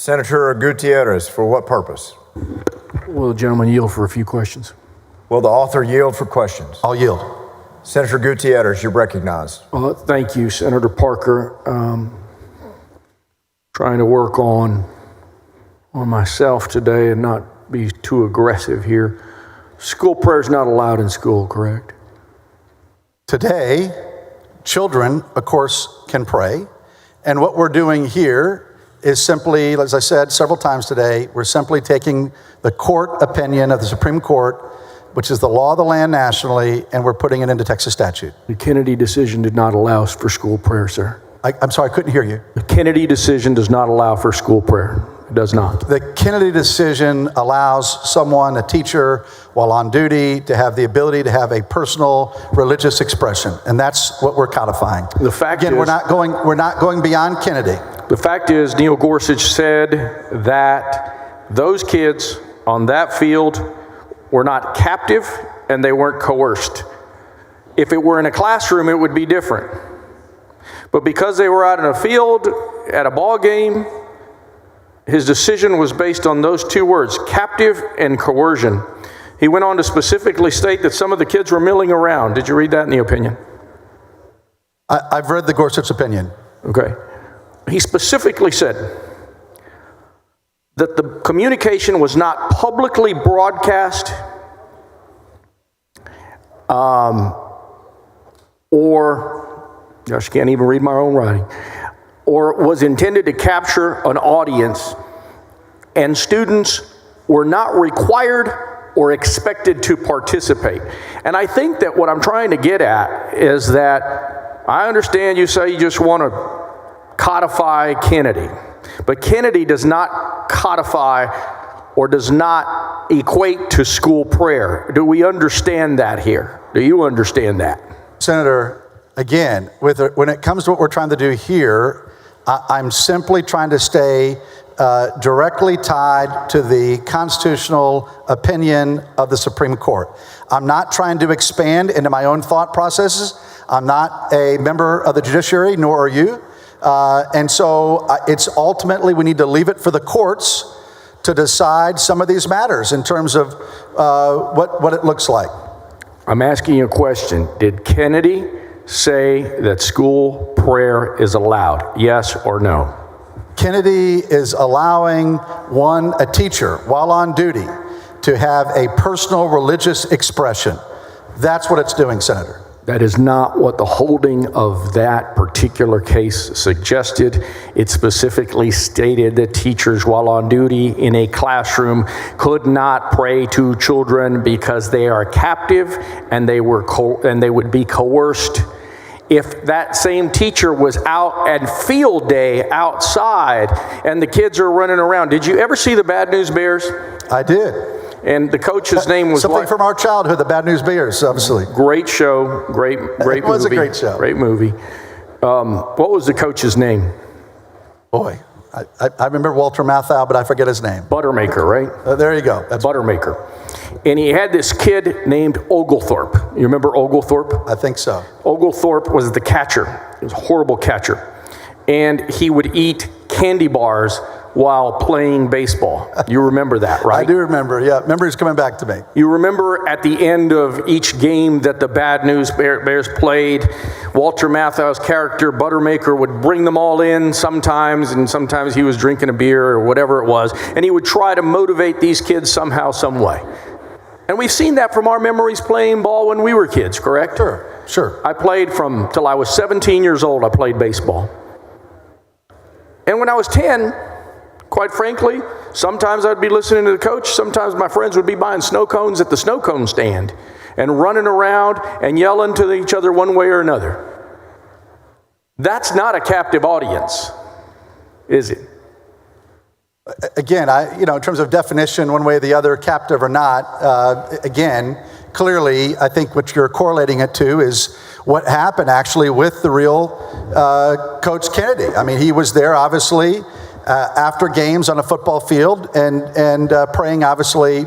Senator Gutierrez, for what purpose? Will the gentleman yield for a few questions? Will the author yield for questions? I'll yield. Senator Gutierrez, you're recognized. Thank you, Senator Parker. Trying to work on myself today and not be too aggressive here. School prayer is not allowed in school, correct? Today, children, of course, can pray. And what we're doing here is simply, as I said several times today, we're simply taking the court opinion of the Supreme Court, which is the law of the land nationally, and we're putting it into Texas statute. The Kennedy decision did not allow for school prayer, sir. I'm sorry, I couldn't hear you. The Kennedy decision does not allow for school prayer. It does not. The Kennedy decision allows someone, a teacher, while on duty, to have the ability to have a personal religious expression, and that's what we're codifying. The fact Again, is, we're not going beyond Kennedy. The fact is, Neil Gorsuch said that those kids on that field were not captive and they weren't coerced. If it were in a classroom, it would be different. But because they were out in a field at a ball game, his decision was based on those two words, captive and coercion. He went on to specifically state that some of the kids were milling around. Did you read that in the opinion? I've read the Gorsuch opinion. Okay. He specifically said that the communication was not publicly broadcast gosh, I can't even read my own writing, or was intended to capture an audience, and students were not required or expected to participate. And I think that what I'm trying to get at is that I understand you say you just want to codify Kennedy, but Kennedy does not codify or does not equate to school prayer. Do we understand that here? Do you understand that? Senator, again, when it comes to what we're trying to do here, I'm simply trying to stay directly tied to the constitutional opinion of the Supreme Court. I'm not trying to expand into my own thought processes. I'm not a member of the judiciary, nor are you. And so it's ultimately, we need to leave it for the courts to decide some of these matters in terms of what it looks like. I'm asking you a question. Did Kennedy say that school prayer is allowed? Yes or no? Kennedy is allowing a teacher, while on duty, to have a personal religious expression. That's what it's doing, Senator. That is not what the holding of that particular case suggested. It specifically stated that teachers, while on duty in a classroom, could not pray to children because they are captive and they would be coerced. If that same teacher was out at field day outside and the kids are running around, did you ever see the Bad News Bears? I did. And the coach's name was something from our childhood, the Bad News Bears, obviously. Great show, great movie. It was a great show. Great movie. What was the coach's name? Boy, I remember Walter Matthau, but I forget his name. Buttermaker, right? There you go. That's Buttermaker. And he had this kid named Oglethorpe. You remember Oglethorpe? I think so. Oglethorpe was the catcher. He was a horrible catcher. And he would eat candy bars while playing baseball. You remember that, right? I do remember, yeah. Memory's coming back to me. You remember at the end of each game that the Bad News Bears played, Walter Matthau's character, Buttermaker, would bring them all in sometimes, and sometimes he was drinking a beer or whatever it was, and he would try to motivate these kids somehow, some way. And we've seen that from our memories playing ball when we were kids, correct? Sure. I played till I was 17 years old, I played baseball. And when I was 10, quite frankly, sometimes I'd be listening to the coach. Sometimes my friends would be buying snow cones at the snow cone stand and running around and yelling to each other one way or another. That's not a captive audience, is it? Again, in terms of definition, one way or the other, captive or not, again, clearly, I think what you're correlating it to is what happened actually with the real Coach Kennedy. I mean, he was there, obviously, after games on a football field and praying, obviously,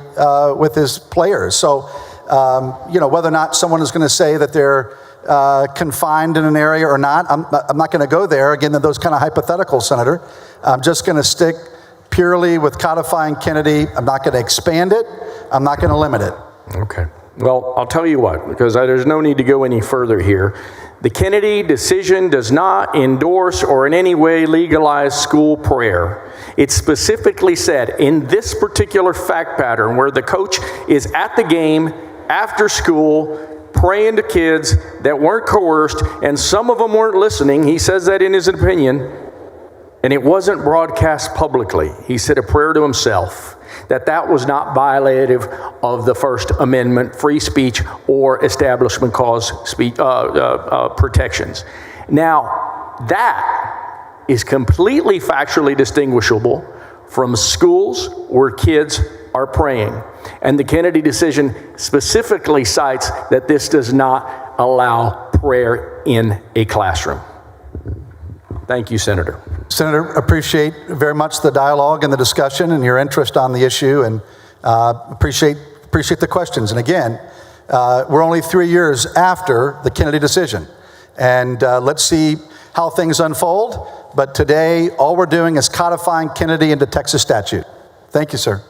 with his players. So, whether or not someone is going to say that they're confined in an area or not, I'm not going to go there. Again, those kind of hypotheticals, Senator. I'm just going to stick purely with codifying Kennedy. I'm not going to expand it. I'm not going to limit it. Okay. Well, I'll tell you what, because there's no need to go any further here. The Kennedy decision does not endorse or in any way legalize school prayer. It specifically said in this particular fact pattern where the coach is at the game after school praying to kids that weren't coerced, and some of them weren't listening. He says that in his opinion, and it wasn't broadcast publicly. He said a prayer to himself, that was not violative of the First Amendment, free speech, or establishment clause speech, protections. Now, that is completely factually distinguishable from schools where kids are praying. And the Kennedy decision specifically cites that this does not allow prayer in a classroom. Thank you, Senator. Senator, appreciate very much the dialogue and the discussion and your interest on the issue, and appreciate the questions. And again, we're only 3 years after the Kennedy decision, and let's see how things unfold. But today, all we're doing is codifying Kennedy into Texas statute. Thank you, sir.